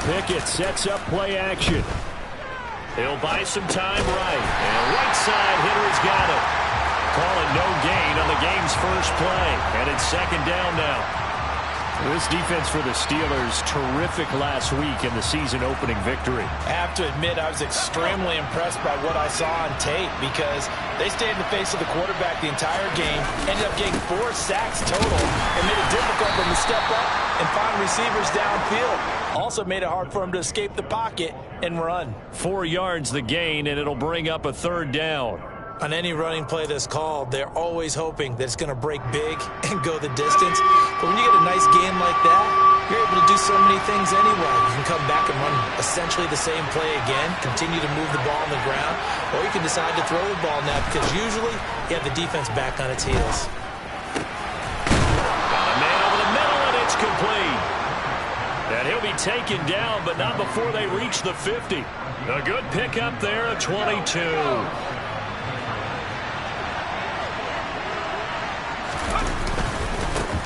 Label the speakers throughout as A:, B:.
A: Pickett sets up play action. He'll buy some time right. And right side hitter's got it. Calling no gain on the game's first play. And it's second down now. This defense for the Steelers, terrific last week in the season-opening victory.
B: I have to admit, I was extremely impressed by what I saw on tape because they stayed in the face of the quarterback the entire game, ended up getting 4 sacks total, and made it difficult for them to step up and find receivers downfield. Also made it hard for them to escape the pocket and run.
A: 4 yards the gain, and it'll bring up a third down.
B: On any running play that's called, they're always hoping that it's going to break big and go the distance. But when you get a nice gain like that, you're able to do so many things anyway. You can come back and run essentially the same play again, continue to move the ball on the ground, or you can decide to throw the ball now because usually you have the defense back on its heels.
A: Got a man over the middle, and it's complete. And he'll be taken down, but not before they reach the 50. A good pickup there at 22.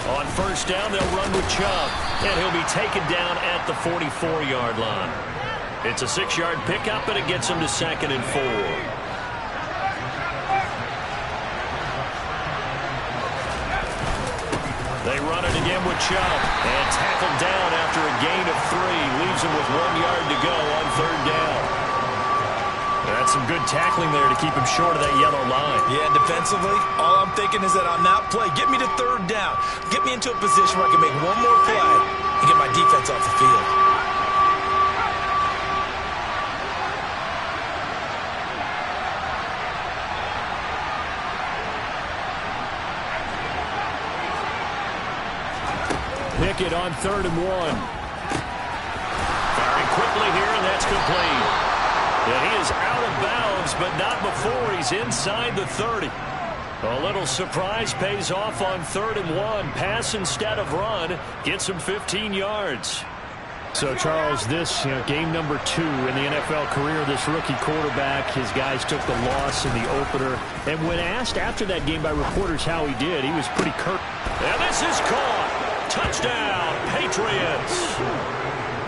A: On first down, they'll run with Chubb, and he'll be taken down at the 44-yard line. It's a 6-yard pickup, and it gets him to 2nd and 4. They run it again with Chubb, and tackled down after a gain of 3. Leaves him with 1 yard to go on third down. That's some good tackling there to keep him short of that yellow line.
B: Yeah, defensively, all I'm thinking is that on that play, get me to third down. Get me into a position where I can make one more play and get my defense off the field.
A: Pickett on 3rd and 1. Firing quickly here, and that's complete. And he is out of bounds, but not before he's inside the 30. A little surprise pays off on 3rd and 1. Pass instead of run. Gets him 15 yards. So, Charles, this game number 2 in the NFL career, this rookie quarterback, his guys took the loss in the opener. And when asked after that game by reporters how he did, he was pretty curt. And this is caught. Touchdown, Patriots.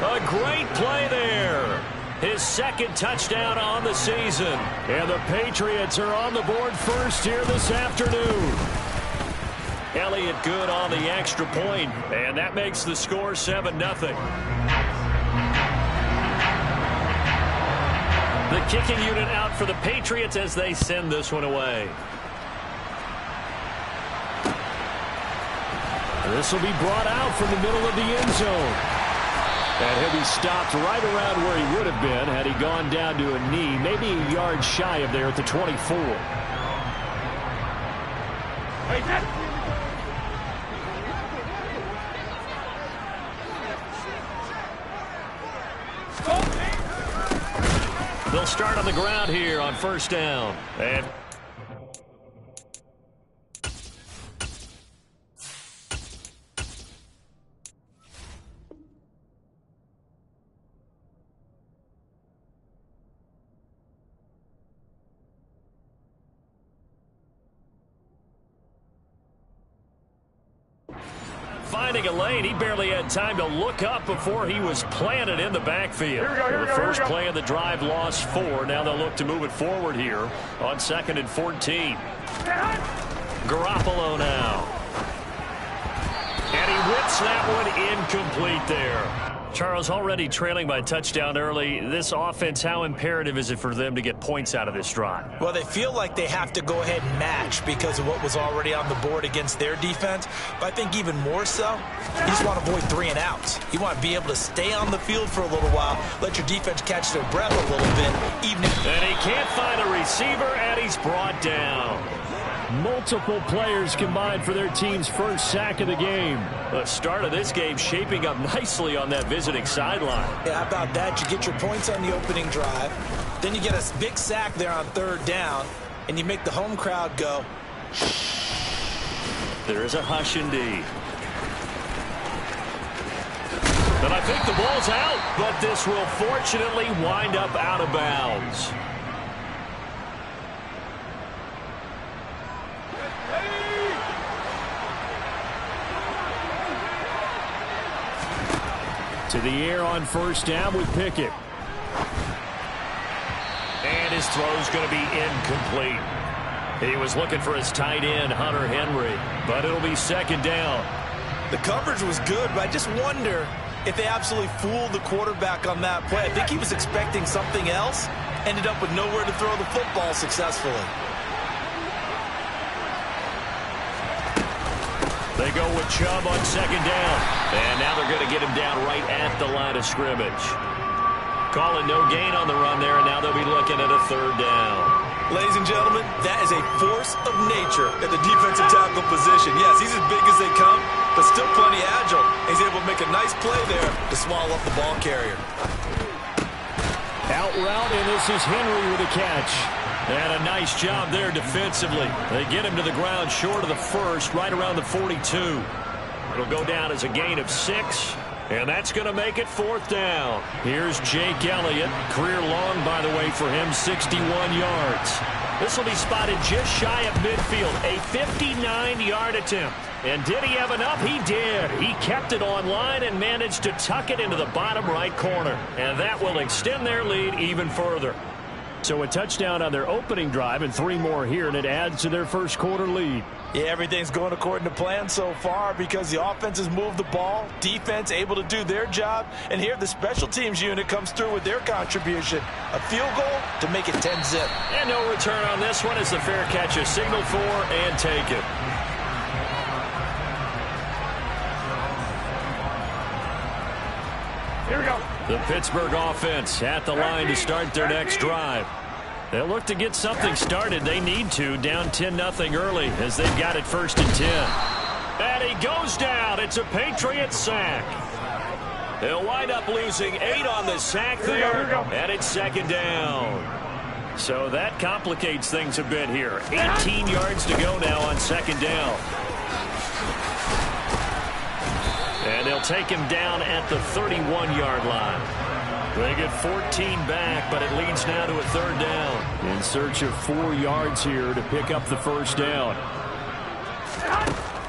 A: A great play there. His 2nd touchdown on the season. And the Patriots are on the board first here this afternoon. Elliott good on the extra point, and that makes the score 7-0. The kicking unit out for the Patriots as they send this one away. This will be brought out from the middle of the end zone. And he'll be stopped right around where he would have been had he gone down to a knee, maybe a yard shy of there at the 24. They'll start on the ground here on first down. And finding a lane, he barely had time to look up before he was planted in the backfield. The first play of the drive lost 4. Now they'll look to move it forward here on 2nd and 14. Garoppolo now. And he whips that one incomplete there. Charles, already trailing by a touchdown early. This offense, how imperative is it for them to get points out of this drive?
B: Well, they feel like they have to go ahead and match because of what was already on the board against their defense. But I think even more so, you just want to avoid 3 and outs. You want to be able to stay on the field for a little while, let your defense catch their breath a little bit.
A: And he can't find a receiver, and he's brought down. Multiple players combined for their team's first sack of the game. The start of this game shaping up nicely on that visiting sideline.
B: Yeah, how about that? You get your points on the opening drive. Then you get a big sack there on 3rd down, and you make the home crowd go.
A: There is a hush indeed. And I think the ball's out, but this will fortunately wind up out of bounds. To the air on first down with Pickett. And his throw's going to be incomplete. He was looking for his tight end, Hunter Henry, but it'll be second down.
B: The coverage was good, but I just wonder if they absolutely fooled the quarterback on that play. I think he was expecting something else, ended up with nowhere to throw the football successfully.
A: They go with Chubb on second down. And now they're going to get him down right at the line of scrimmage. Calling no gain on the run there, and now they'll be looking at a third down.
B: Ladies and gentlemen, that is a force of nature at the defensive tackle position. Yes, he's as big as they come, but still plenty agile. He's able to make a nice play there to swallow up the ball carrier.
A: Out route, and this is Henry with a catch. And a nice job there defensively. They get him to the ground short of the first, right around the 42. It'll go down as a gain of 6, and that's going to make it fourth down. Here's Jake Elliott. Career long, by the way, for him, 61 yards. This will be spotted just shy of midfield, a 59-yard attempt. And did he have enough? He did. He kept it on line and managed to tuck it into the bottom right corner. And that will extend their lead even further. So a touchdown on their opening drive and 3 more here, and it adds to their first quarter lead.
B: Yeah, everything's going according to plan so far because the offense has moved the ball, defense able to do their job, and here the special teams unit comes through with their contribution. A field goal to make it 10-zip.
A: And no return on this one as the fair catch is signaled for and taken.
B: Here we go.
A: The Pittsburgh offense at the line to start their next drive. They'll look to get something started. They need to, down 10-0 early as they've got it first and 10. And he goes down. It's a Patriots sack. They'll wind up losing 8 on the sack there, and it's second down. So that complicates things a bit here. 18 yards to go now on second down. And they'll take him down at the 31-yard line. They get 14 back, but it leads now to a third down. In search of 4 yards here to pick up the first down.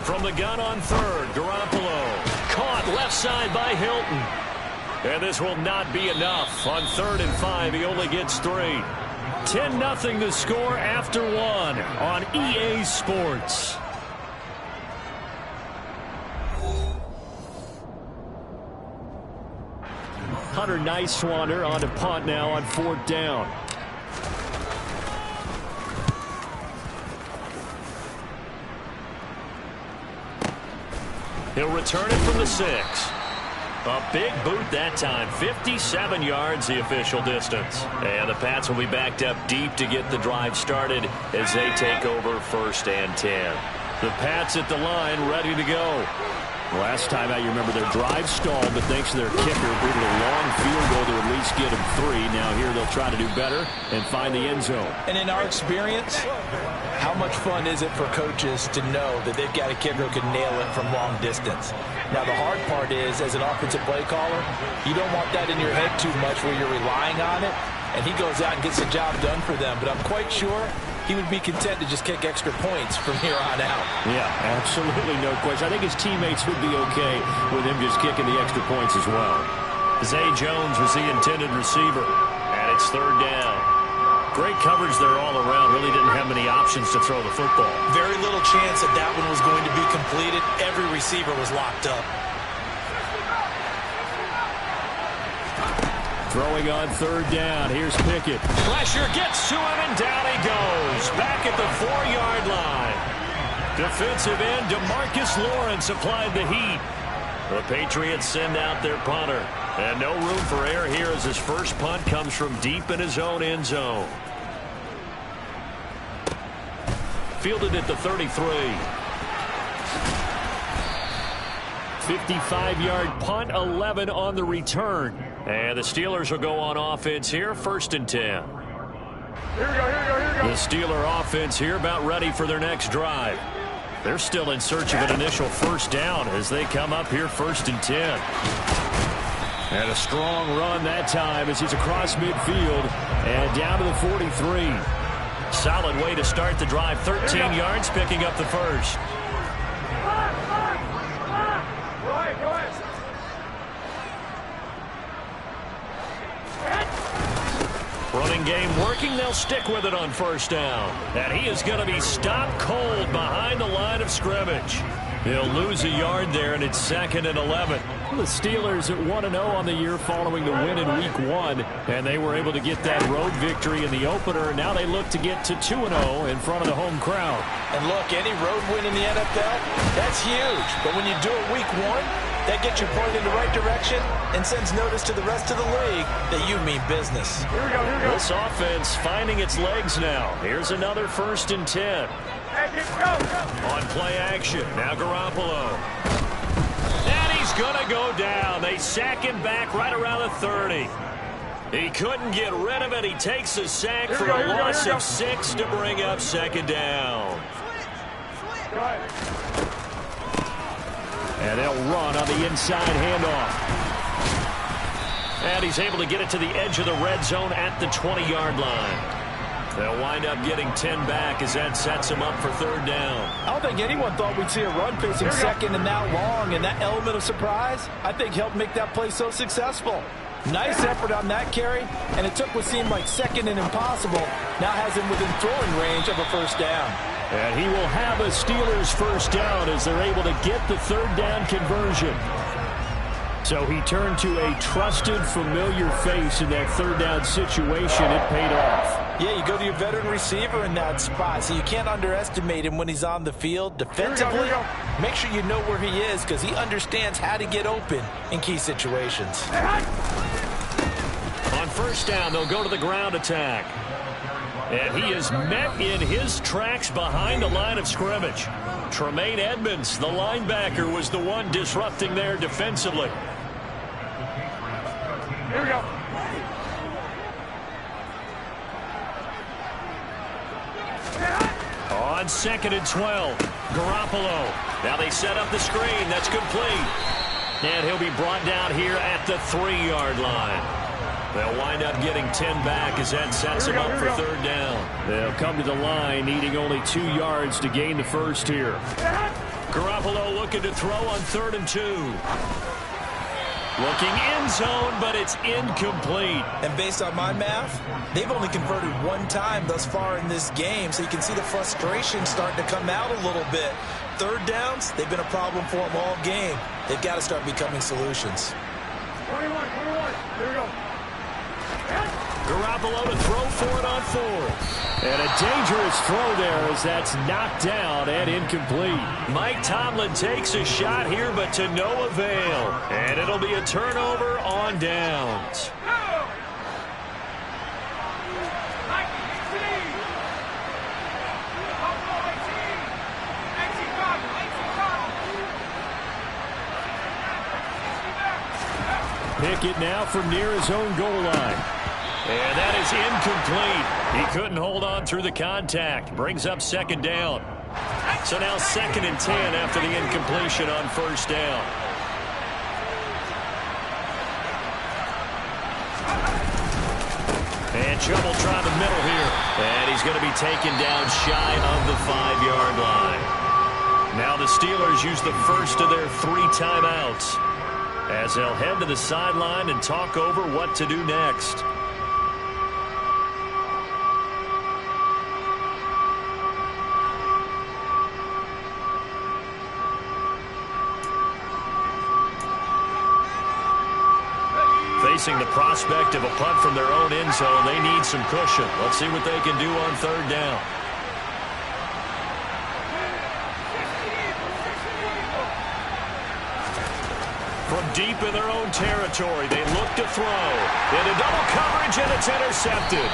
A: From the gun on third, Garoppolo. Caught left side by Hilton. And this will not be enough. On 3rd and 5, he only gets 3. 10-0 the score after 1 on EA Sports. Hunter Nice-Swander on to punt now on 4th down. He'll return it from the 6. A big boot that time. 57 yards the official distance. And the Pats will be backed up deep to get the drive started as they take over 1st and 10. The Pats at the line ready to go. Last time out, you remember their drive stalled, but thanks to their kicker, booted a long field goal to at least get them 3. Now here they'll try to do better and find the end zone.
B: And in our experience, how much fun is it for coaches to know that they've got a kicker who can nail it from long distance? Now the hard part is, as an offensive play caller, you don't want that in your head too much where you're relying on it, and he goes out and gets the job done for them. But I'm quite sure he would be content to just kick extra points from here on out.
A: Yeah, absolutely no question. I think his teammates would be okay with him just kicking the extra points as well. Zay Jones was the intended receiver, and it's 3rd down. Great coverage there all around. Really didn't have many options to throw the football.
B: Very little chance that that one was going to be completed. Every receiver was locked up.
A: Throwing on 3rd down. Here's Pickett. Pressure gets to him, and down he goes. Back at the 4-yard line. Defensive end DeMarcus Lawrence applied the heat. The Patriots send out their punter. And no room for error here as his first punt comes from deep in his own end zone. Fielded at the 33. 55-yard punt, 11 on the return. And the Steelers will go on offense here, 1st and 10.
C: Here we go.
A: The Steeler offense here about ready for their next drive. They're still in search of an initial first down as they come up here 1st and 10. And a strong run that time as he's across midfield and down to the 43. Solid way to start the drive. 13 yards, picking up the first. Running game working. They'll stick with it on first down. And he is going to be stopped cold behind the line of scrimmage. He'll lose a yard there, and it's 2nd and 11. The Steelers at 1-0 on the year following the win in Week 1, and they were able to get that road victory in the opener. Now they look to get to 2-0 in front of the home crowd.
B: And look, any road win in the NFL, that's huge. But when you do it Week 1, that gets you pointed in the right direction and sends notice to the rest of the league that you mean business.
C: Here we go.
A: This offense finding its legs now. Here's another 1st and 10. On play action, now Garoppolo. And he's going to go down. They sack him back right around the 30. He couldn't get rid of it. He takes a sack for a loss of 6 to bring up 2nd down. And they'll run on the inside handoff. And he's able to get it to the edge of the red zone at the 20-yard line. They'll wind up getting 10 back as that sets him up for 3rd down.
B: I don't think anyone thought we'd see a run facing 2nd and that long, and that element of surprise, I think, helped make that play so successful. Nice effort on that carry, and it took what seemed like 2nd and impossible, now has him within throwing range of a 1st down.
A: And he will have a Steelers 1st down as they're able to get the 3rd down conversion. So he turned to a trusted, familiar face in that 3rd down situation. It paid off.
B: Yeah, you go to your veteran receiver in that spot, so you can't underestimate him when he's on the field. Defensively, make sure you know where he is because he understands how to get open in key situations.
A: On 1st down, they'll go to the ground attack. And he is met in his tracks behind the line of scrimmage. Tremaine Edmonds, the linebacker, was the one disrupting there defensively.
C: Here we go.
A: On 2nd and 12, Garoppolo. Now they set up the screen. That's complete. And he'll be brought down here at the 3-yard line. They'll wind up getting 10 back as that sets them up for 3rd down. They'll come to the line needing only 2 yards to gain the 1st here. Garoppolo looking to throw on 3rd and 2. Looking end zone, but it's incomplete.
B: And based on my math, they've only converted 1 time thus far in this game, so you can see the frustration starting to come out a little bit. 3rd downs, they've been a problem for them all game. They've got to start becoming solutions.
C: 21. Here we go.
A: Garoppolo to throw for it on 4th. And a dangerous throw there as that's knocked down and incomplete. Mike Tomlin takes a shot here, but to no avail. And it'll be a turnover on downs. Pickett now from near his own goal line. And that is incomplete. He couldn't hold on through the contact. Brings up 2nd down. So now 2nd and 10 after the incompletion on 1st down. And trouble trying the middle here. And he's going to be taken down shy of the 5-yard line. Now the Steelers use the first of their 3 timeouts as they'll head to the sideline and talk over what to do next. Facing the prospect of a punt from their own end zone, they need some cushion. Let's see what they can do on 3rd down. From deep in their own territory, they look to throw. Into double coverage, and it's intercepted.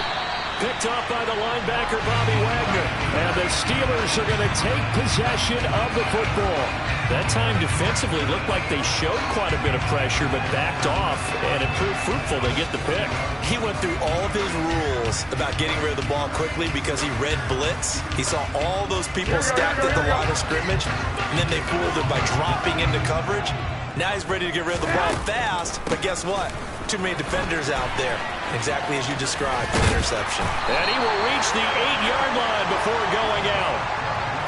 A: Picked off by the linebacker, Bobby Wagner. And the Steelers are going to take possession of the football. That time defensively looked like they showed quite a bit of pressure, but backed off, and it proved fruitful. They get the pick.
B: He went through all of his rules about getting rid of the ball quickly because he read blitz. He saw all those people stacked at the line of scrimmage, and then they fooled him by dropping into coverage. Now he's ready to get rid of the ball fast, but guess what? Too many defenders out there. Exactly as you described, the interception.
A: And he will reach the 8-yard line before going out.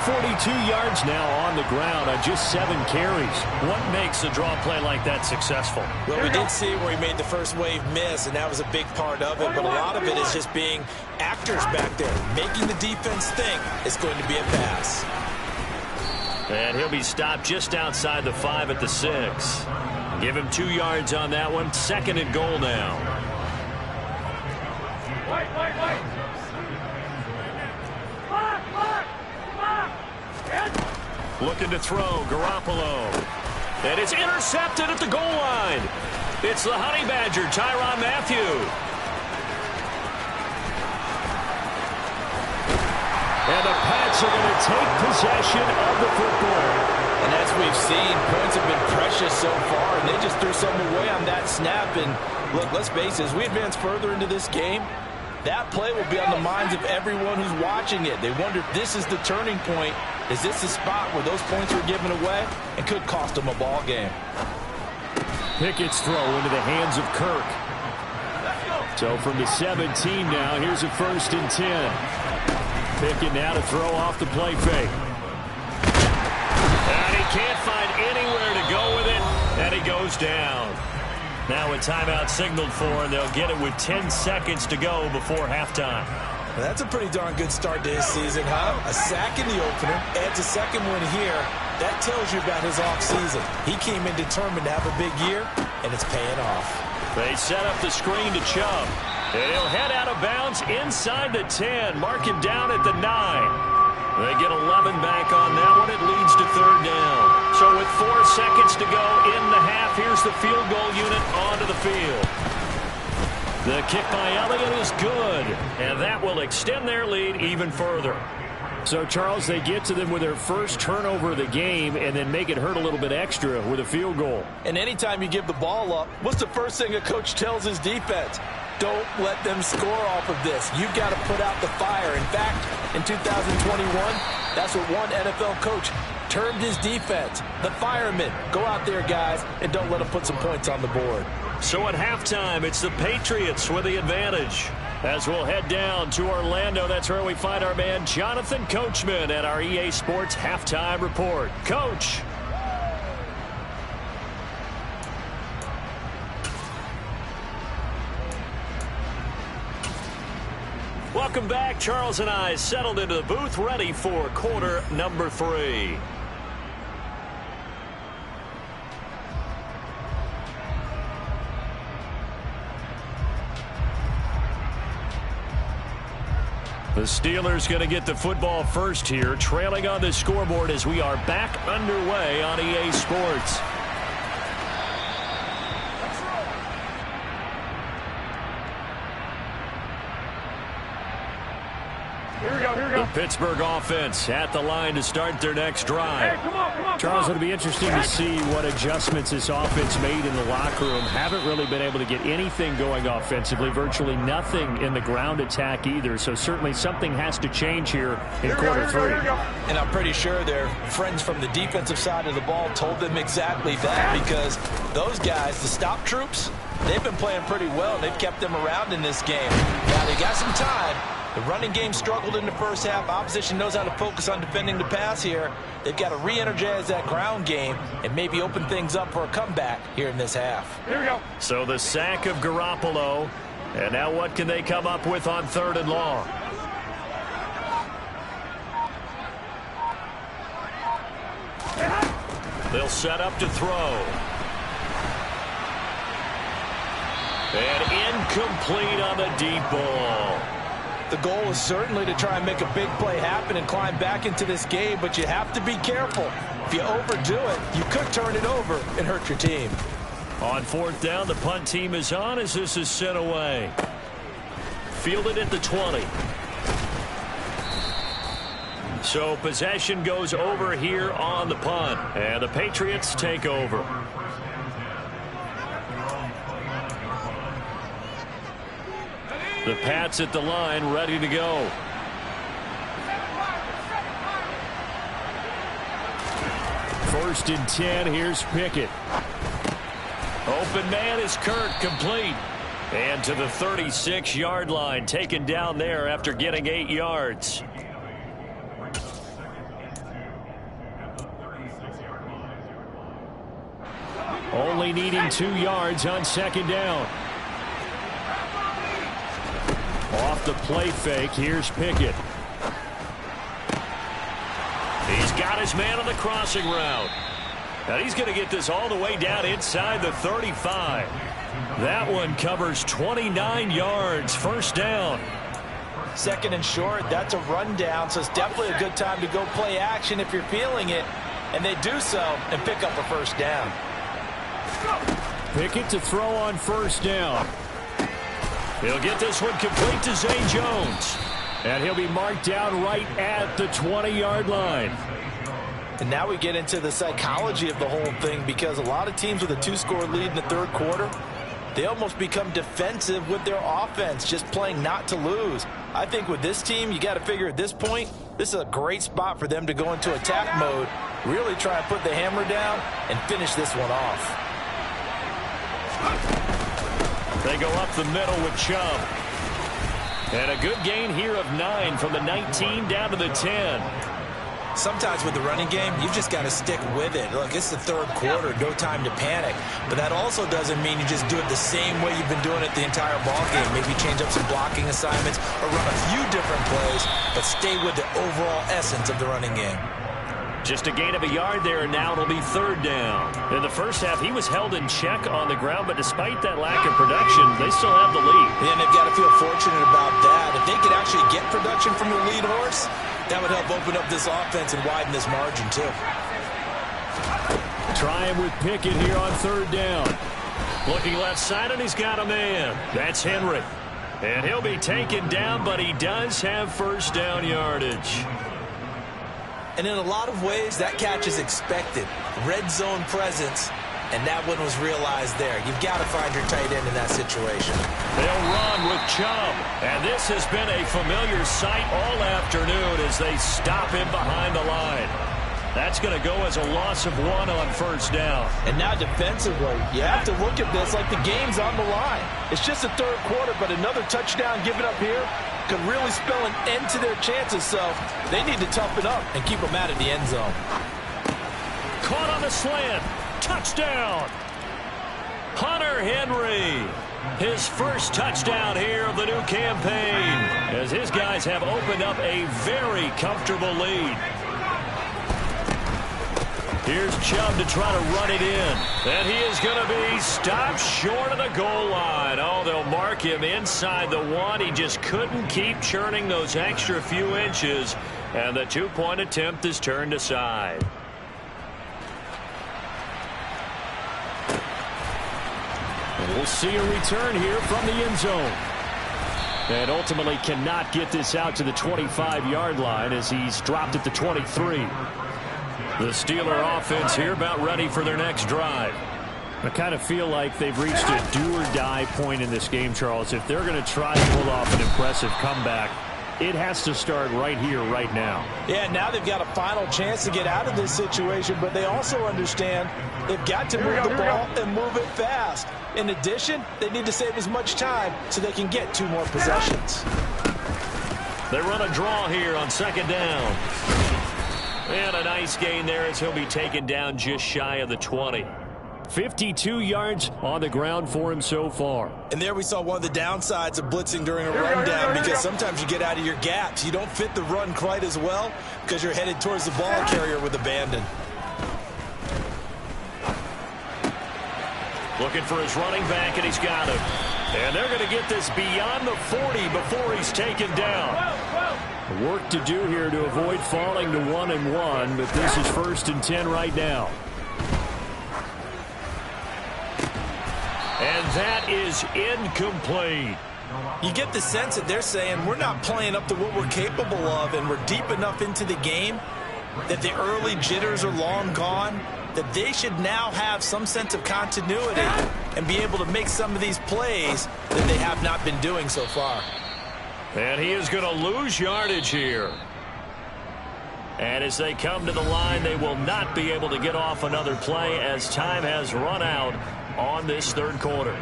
A: 42 yards now on the ground on just 7 carries. What makes a draw play like that successful?
B: Well, we did see where he made the first wave miss, and that was a big part of it. But a lot of it is just being actors back there, making the defense think it's going to be a pass.
A: And he'll be stopped just outside the 5 at the 6. Give him 2 yards on that one. 2nd and goal now.
C: Wait.
A: Looking to throw, Garoppolo. And it's intercepted at the goal line. It's the Honey Badger, Tyrann Mathieu. And the Pats are going to take possession of the football.
B: And as we've seen, points have been precious so far, and they just threw something away on that snap. And look, let's face it, as we advance further into this game, that play will be on the minds of everyone who's watching it. They wonder if this is the turning point. Is this the spot where those points were given away and could cost them a ball game?
A: Pickett's throw into the hands of Kirk. So from the 17 now, here's a 1st and 10. Pickett now to throw off the play fake. And he can't find anywhere to go with it, and he goes down. Now a timeout signaled for, and they'll get it with 10 seconds to go before halftime.
B: Well, that's a pretty darn good start to his season, huh? A sack in the opener, adds a 2nd one here. That tells you about his offseason. He came in determined to have a big year, and it's paying off.
A: They set up the screen to Chubb, and he'll head out of bounds inside the 10. Mark him down at the 9. They get 11 back on that one. It leads to 3rd down. So with 4 seconds to go in the half, here's the field goal unit onto the field. The kick by Elliott is good, and that will extend their lead even further. So, Charles, they get to them with their first turnover of the game and then make it hurt a little bit extra with a field goal.
B: And anytime you give the ball up, what's the first thing a coach tells his defense? Don't let them score off of this. You've got to put out the fire. In fact, in 2021, that's what one NFL coach termed his defense, the firemen. Go out there, guys, and don't let them put some points on the board.
A: So at halftime, it's the Patriots with the advantage. As we'll head down to Orlando, that's where we find our man Jonathan Coachman at our EA Sports Halftime Report. Coach. Welcome back. Charles and I settled into the booth, ready for quarter number 3. The Steelers going to get the football first here, trailing on the scoreboard as we are back underway on EA Sports.
C: Here we go.
A: The Pittsburgh offense at the line to start their next drive.
C: Hey, come on.
A: Charles, it'll be interesting to see what adjustments this offense made in the locker room. Haven't really been able to get anything going offensively, virtually nothing in the ground attack either. So certainly something has to change here in quarter 3.
B: And I'm pretty sure their friends from the defensive side of the ball told them exactly that, because those guys, the stop troops, they've been playing pretty well. They've kept them around in this game. Now they got some time. The running game struggled in the first half. Opposition knows how to focus on defending the pass here. They've got to re-energize that ground game and maybe open things up for a comeback here in this half.
C: Here we go.
A: So the sack of Garoppolo. And now what can they come up with on 3rd and long? They'll set up to throw. And incomplete on the deep ball.
B: The goal is certainly to try and make a big play happen and climb back into this game, but you have to be careful. If you overdo it, you could turn it over and hurt your team.
A: On 4th down, the punt team is on as this is sent away. Fielded at the 20. So possession goes over here on the punt, and the Patriots take over. The Pats at the line, ready to go. First and 10, here's Pickett. Open man is Kirk, complete. And to the 36-yard line, taken down there after getting 8 yards. only needing 2 yards on second down. Off the play fake, here's Pickett. He's got his man on the crossing route. And he's going to get this all the way down inside the 35. That one covers 29 yards, first down.
B: Second and short, that's a rundown, so it's definitely a good time to go play action if you're feeling it. And they do so and pick up a first down.
A: Pickett to throw on first down. He'll get this one complete to Zay Jones. And he'll be marked down right at the 20-yard line.
B: And now we get into the psychology of the whole thing, because a lot of teams with a 2-score lead in the third quarter, they almost become defensive with their offense, just playing not to lose. I think with this team, you got to figure at this point, this is a great spot for them to go into attack mode, really try and put the hammer down and finish this one off.
A: They go up the middle with Chubb. And a good gain here of 9 from the 19 down to the 10.
B: Sometimes with the running game, you've just got to stick with it. Look, it's the third quarter, no time to panic. But that also doesn't mean you just do it the same way you've been doing it the entire ball game. Maybe change up some blocking assignments or run a few different plays, but stay with the overall essence of the running game.
A: Just a gain of a yard there, and now it'll be third down. In the first half, he was held in check on the ground, but despite that lack of production, they still have the lead.
B: And they've got to feel fortunate about that. If they could actually get production from the lead horse, that would help open up this offense and widen this margin, too.
A: Trying with Pickett here on third down. Looking left side, and he's got a man. That's Henry. And he'll be taken down, but he does have first down yardage.
B: And in a lot of ways, that catch is expected. Red zone presence, and that one was realized there. You've got to find your tight end in that situation.
A: They'll run with Chubb. And this has been a familiar sight all afternoon as they stop him behind the line. That's going to go as a loss of 1 on first down.
B: And now defensively, you have to look at this like the game's on the line. It's just the third quarter, but another touchdown given up here could really spell an end to their chances, so they need to toughen up and keep them out of the end zone.
A: Caught on the slant. Touchdown. Hunter Henry. His first touchdown here of the new campaign, as his guys have opened up a very comfortable lead. Here's Chubb to try to run it in. And he is going to be stopped short of the goal line. Oh, they'll mark him inside the 1. He just couldn't keep churning those extra few inches. And the 2-point attempt is turned aside. And we'll see a return here from the end zone. And ultimately cannot get this out to the 25-yard line as he's dropped at the 23. The Steeler offense here about ready for their next drive. I kind of feel like they've reached a do-or-die point in this game, Charles. If they're going to try to pull off an impressive comeback, it has to start right here, right now.
B: Yeah, now they've got a final chance to get out of this situation, but they also understand they've got to move the ball and move it fast. In addition, they need to save as much time so they can get 2 more possessions.
A: They run a draw here on second down. And a nice gain there as he'll be taken down just shy of the 20. 52 yards on the ground for him so far.
B: And there we saw one of the downsides of blitzing during a rundown, because sometimes you get out of your gaps. You don't fit the run quite as well because you're headed towards the ball carrier with abandon.
A: Looking for his running back, and he's got him. And they're going to get this beyond the 40 before he's taken down. Work to do here to avoid falling to 1-1, but this is 1st and 10 right now. And that is incomplete.
B: You get the sense that they're saying we're not playing up to what we're capable of, and we're deep enough into the game that the early jitters are long gone, that they should now have some sense of continuity and be able to make some of these plays that they have not been doing so far.
A: And he is going to lose yardage here. And as they come to the line, they will not be able to get off another play as time has run out on this third quarter.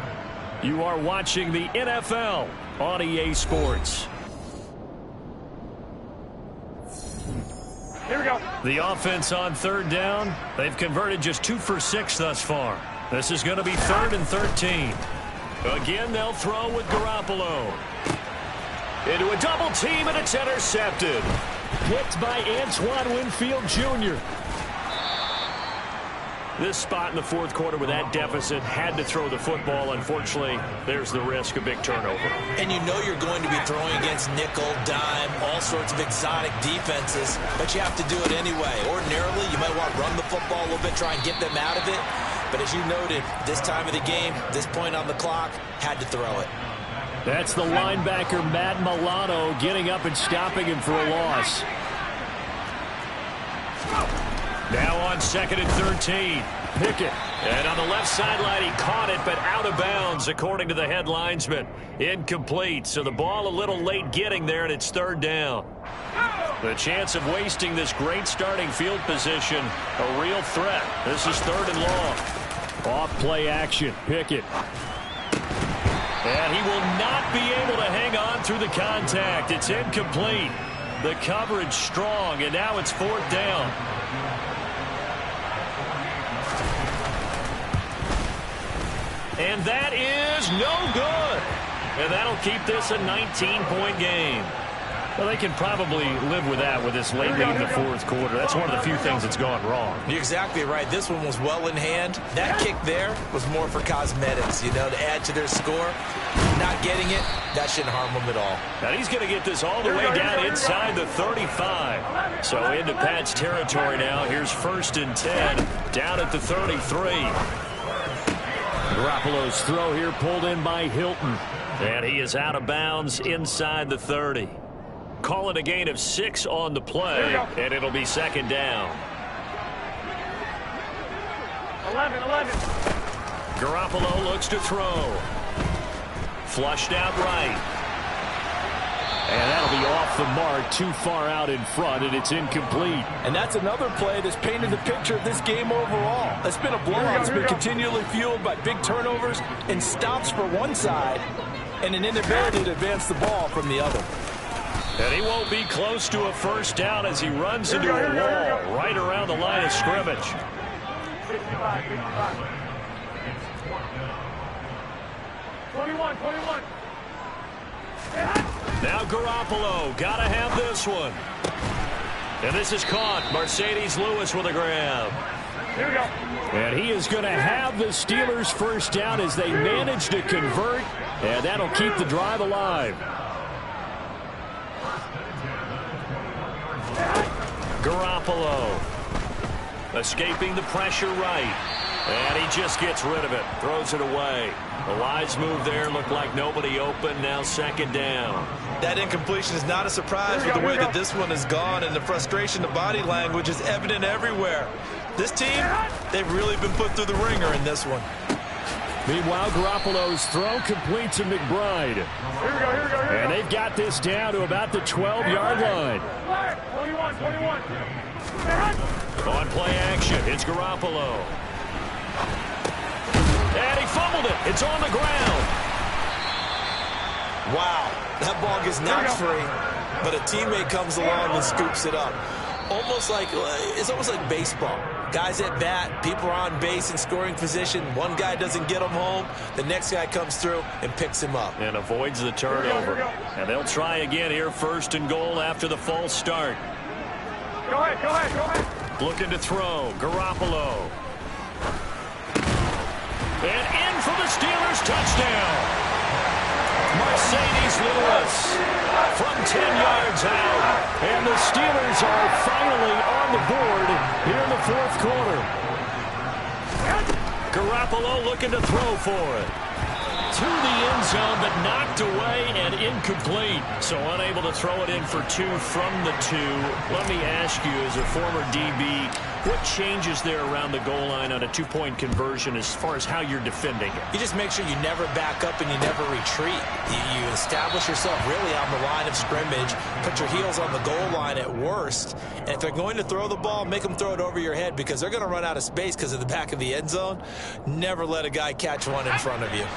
A: You are watching the NFL on EA Sports.
C: Here we go.
A: The offense on third down, they've converted just 2 for 6 thus far. This is going to be 3rd and 13. Again, they'll throw with Garoppolo. Into a double team, and it's intercepted. Picked by Antoine Winfield Jr. This spot in the fourth quarter with that deficit, had to throw the football. Unfortunately, there's the risk of big turnover.
B: And you know you're going to be throwing against nickel, dime, all sorts of exotic defenses, but you have to do it anyway. Ordinarily, you might want to run the football a little bit, try and get them out of it. But as you noted, this time of the game, this point on the clock, had to throw it.
A: That's the linebacker, Matt Milano, getting up and stopping him for a loss. Now on 2nd and 13. Pickett. And on the left sideline, he caught it, but out of bounds, according to the head linesman. Incomplete. So the ball a little late getting there, and it's 3rd down. The chance of wasting this great starting field position, a real threat. This is 3rd and long. Off play action. Pickett. And he will not be able to hang on through the contact. It's incomplete. The coverage strong, and now it's 4th down. And that is no good. And that'll keep this a 19-point game. Well, they can probably live with that with this late lead in the fourth quarter. That's one of the few things that's gone wrong.
B: You're exactly right. This one was well in hand. That kick there was more for cosmetics, you know, to add to their score. Not getting it, that shouldn't harm them at all.
A: Now he's going to get this all the way down inside the 35. So into Pat's territory now. Here's 1st and 10 down at the 33. Garoppolo's throw here pulled in by Hilton. And he is out of bounds inside the 30. Call it a gain of 6 on the play, and it'll be 2nd down.
C: 11.
A: Garoppolo looks to throw. Flushed out right. And that'll be off the mark, too far out in front, and it's incomplete.
D: And that's another play that's painted the picture of this game overall. It's been a blowout. It's been continually fueled by big turnovers and stops for one side and an inability to advance the ball from the other.
A: And he won't be close to a 1st down as he runs into a wall right around the line of scrimmage.
C: 21.
A: Now Garoppolo, got to have this one. And this is caught. Mercedes Lewis with a grab.
C: Here we go.
A: And he is going to have the Steelers 1st down as they manage to convert. And that'll keep the drive alive. Garoppolo escaping the pressure right. And he just gets rid of it. Throws it away. The wise move there. Looked like nobody open. Now 2nd down.
B: That incompletion is not a surprise with the way that this one has gone, and the frustration, the body language is evident everywhere. This team, they've really been put through the ringer in this one.
A: Meanwhile, Garoppolo's throw complete to McBride.
C: Here we go.
A: And they've got this down to about the 12-yard line.
C: 21.
A: On play action, it's Garoppolo. And he fumbled it. It's on the ground.
B: Wow, that ball gets knocked free, but a teammate comes along and scoops it up. It's almost like baseball. Guys at bat, people are on base in scoring position. One guy doesn't get him home. The next guy comes through and picks him up.
A: And avoids the turnover. And they'll try again here, 1st and goal after the false start.
C: Go ahead.
A: Looking to throw. Garoppolo. And in for the Steelers touchdown. Mercedes Lewis from 10 yards out. And the Steelers are finally on the board here in the fourth quarter. Garoppolo looking to throw for it. To the end zone, but knocked away and incomplete. So unable to throw it in for 2 from the 2. Let me ask you, as a former DB, what changes there around the goal line on a 2-point conversion as far as how you're defending it?
B: You just make sure you never back up and you never retreat. You establish yourself really on the line of scrimmage, put your heels on the goal line at worst, and if they're going to throw the ball, make them throw it over your head because they're going to run out of space because of the back of the end zone. Never let a guy catch one in front of you.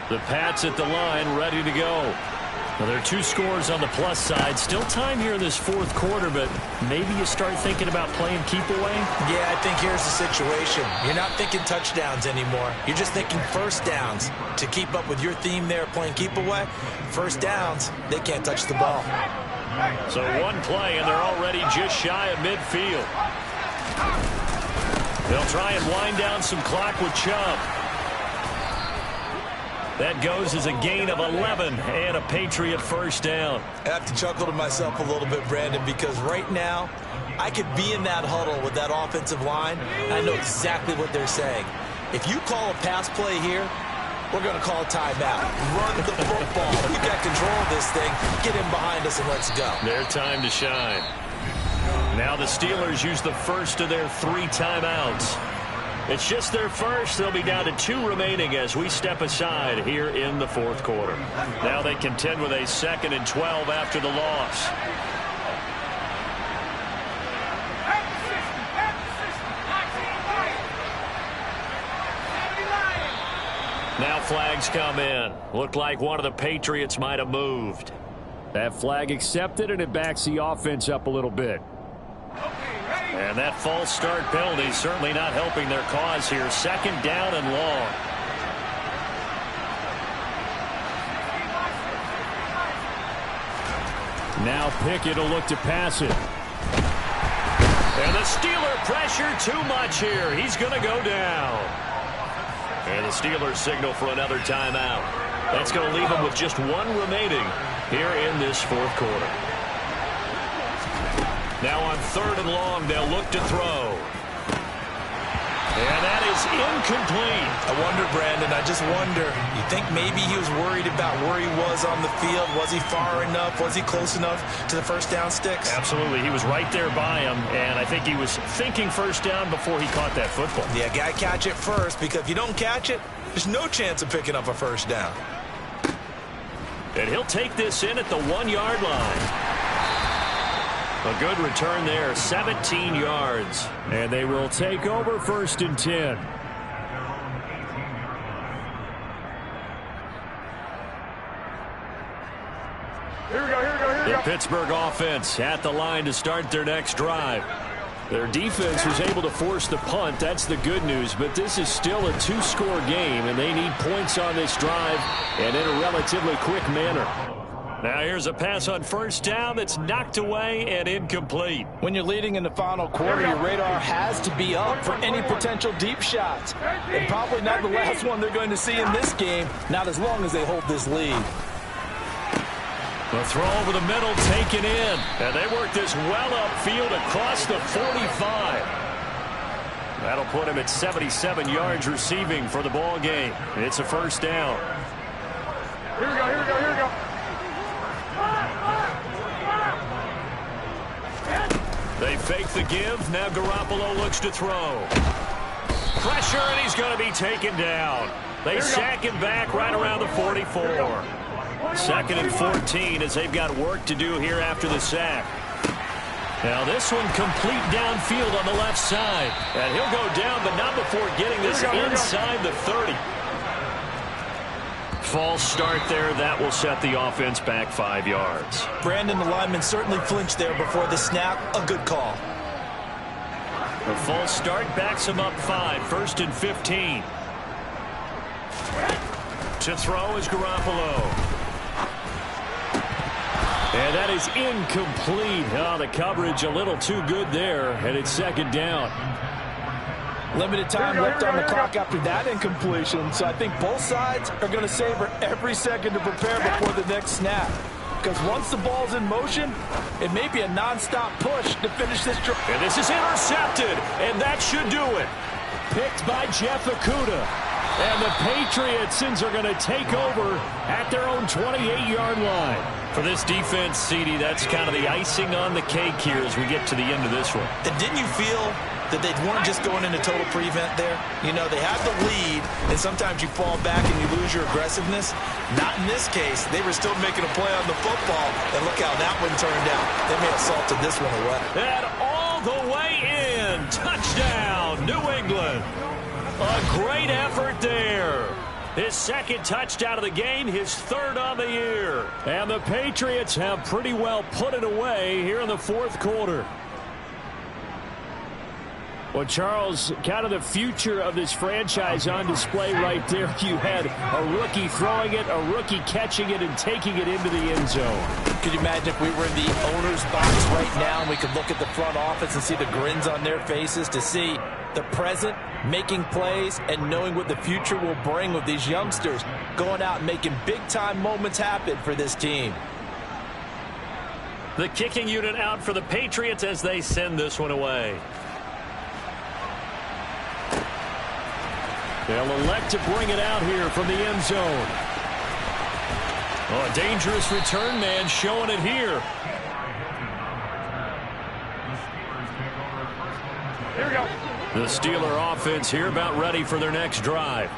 A: The Pats at the line, ready to go. Well, there are 2 scores on the plus side. Still time here in this fourth quarter, but maybe you start thinking about playing keep away?
B: Yeah, I think here's the situation. You're not thinking touchdowns anymore. You're just thinking first downs. To keep up with your theme there, playing keep away, first downs, they can't touch the ball.
A: So 1 play, and they're already just shy of midfield. They'll try and wind down some clock with Chubb. That goes as a gain of 11 and a Patriot first down.
B: I have to chuckle to myself a little bit, Brandon, because right now I could be in that huddle with that offensive line, and I know exactly what they're saying. If you call a pass play here, we're going to call a timeout. Run the football. You got control of this thing. Get in behind us and let's go.
A: Their time to shine. Now the Steelers use the first of their 3 timeouts. It's just their first. They'll be down to 2 remaining as we step aside here in the fourth quarter. Now they contend with a 2nd and 12 after the loss. Now flags come in. Looked like one of the Patriots might have moved.
E: That flag accepted, and it backs the offense up a little bit.
A: And that false start penalty certainly not helping their cause here. 2nd down and long.
E: Now Pickett will look to pass it.
A: And the Steeler pressure too much here. He's going to go down. And the Steelers signal for another timeout. That's going to leave them with just 1 remaining here in this fourth quarter. Now on 3rd and long, they'll look to throw. And that is incomplete.
B: I wonder, Brandon, I just wonder. You think maybe he was worried about where he was on the field? Was he far enough? Was he close enough to the first down sticks?
A: Absolutely. He was right there by him, and I think he was thinking first down before he caught that football.
B: Yeah, got to catch it first, because if you don't catch it, there's no chance of picking up a first down.
A: And he'll take this in at the 1-yard line. A good return there, 17 yards.
E: And they will take over 1st and 10.
C: Here we go, here we go, here we
A: The
C: go.
A: Pittsburgh offense at the line to start their next drive. Their defense was able to force the punt. That's the good news. But this is still a 2-score game, and they need points on this drive and in a relatively quick manner. Now here's a pass on first down that's knocked away and incomplete.
D: When you're leading in the final quarter, your radar has to be up for any potential deep shots. And probably not the last one they're going to see in this game, not as long as they hold this lead.
A: The throw over the middle taken in. And they work this well upfield across the 45. That'll put him at 77 yards receiving for the ball game. It's a first down.
C: Here we go, here we go, here we go.
A: They fake the give. Now Garoppolo looks to throw. Pressure, and he's going to be taken down. They sack him back right around the 44. 2nd and 14 as they've got work to do here after the sack. Now this one complete downfield on the left side. And he'll go down, but not before getting this inside the 30. False start there. That will set the offense back 5 yards.
B: Brandon, the lineman certainly flinched there before the snap. A good call.
A: The false start backs him up 5. 1st and 15. To throw is Garoppolo. And that is incomplete. Oh, the coverage a little too good there, and it's 2nd down.
D: Limited time left on the clock after that incompletion, so I think both sides are going to savor every second to prepare before the next snap. Because once the ball's in motion, it may be a nonstop push to finish this drive.
A: And this is intercepted, and that should do it.
E: Picked by Jeff Okudah. And the Patriots are going to take over at their own 28-yard line.
A: For this defense, CD, that's kind of the icing on the cake here as we get to the end of this one.
B: And didn't you feel that they weren't just going into total prevent there? You know, they had the lead, and sometimes you fall back and you lose your aggressiveness. Not in this case. They were still making a play on the football, and look how that one turned out. They may have salted this one away.
A: And all the way in. Touchdown, New England. A great effort there. His second touchdown of the game, his third on the year.
E: And the Patriots have pretty well put it away here in the fourth quarter. Well, Charles, kind of the future of this franchise on display right there. You had a rookie throwing it, a rookie catching it, and taking it into the end zone.
D: Could you imagine if we were in the owner's box right now and we could look at the front office and see the grins on their faces, to see the present making plays and knowing what the future will bring with these youngsters going out and making big-time moments happen for this team.
A: The kicking unit out for the Patriots as they send this one away.
E: They'll elect to bring it out here from the end zone.
A: Oh, a dangerous return man showing it here.
C: Here we go.
A: The Steeler offense here about ready for their next drive.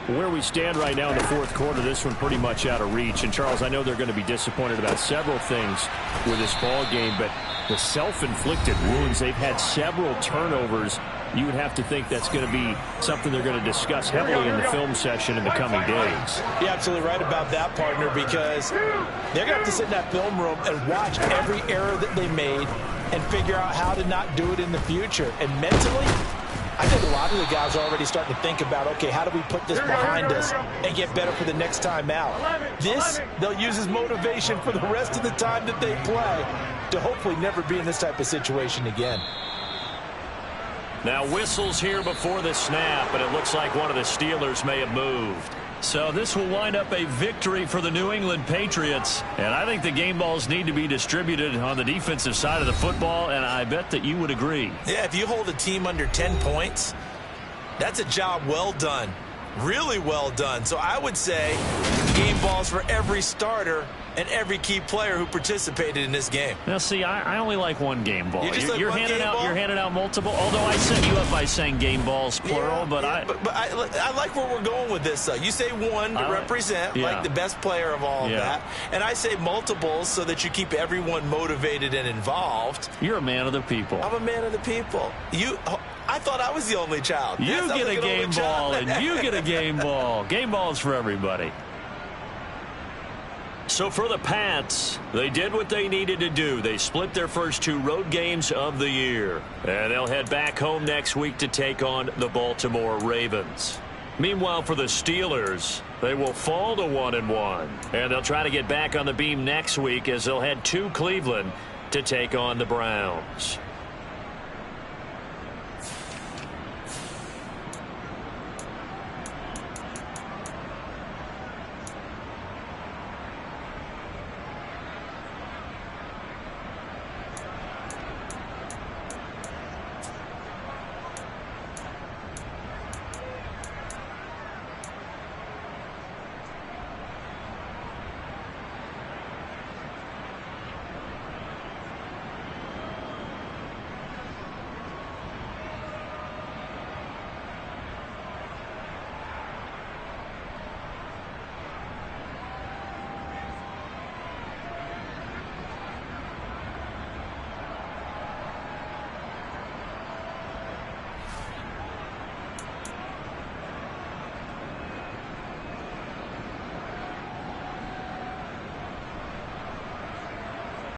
E: Where we stand right now in the fourth quarter, this one pretty much out of reach. And, Charles, I know they're going to be disappointed about several things with this ball game, but the self-inflicted wounds, they've had several turnovers. You would have to think that's going to be something they're going to discuss heavily in the film session in the coming days.
B: You're absolutely right about that, partner, because they're going to have to sit in that film room and watch every error that they made and figure out how to not do it in the future. And mentally, I think a lot of the guys are already starting to think about, okay, how do we put this behind us and get better for the next time out? This, they'll use as motivation for the rest of the time that they play to hopefully never be in this type of situation again.
A: Now whistles here before the snap, and it looks like one of the Steelers may have moved. So this will wind up a victory for the New England Patriots. And I think the game balls need to be distributed on the defensive side of the football, and I bet that you would agree.
B: Yeah, if you hold a team under 10 points, that's a job well done. Really well done. So I would say game balls for every starter and every key player who participated in this game.
A: Now, see, I only like one game ball.
B: You're handing
A: out multiple. Although I set you up by saying game balls plural, but
B: I like where we're going with this. You say one to represent, like the best player of all of that, and I say multiples so that you keep everyone motivated and involved.
A: You're a man of the people.
B: I'm a man of the people. I thought I was the only child.
A: You get a game ball, and you get a game ball. Game balls for everybody. So for the Pats, they did what they needed to do. They split their first two road games of the year. And they'll head back home next week to take on the Baltimore Ravens. Meanwhile, for the Steelers, they will fall to 1-1. And they'll try to get back on the beam next week as they'll head to Cleveland to take on the Browns.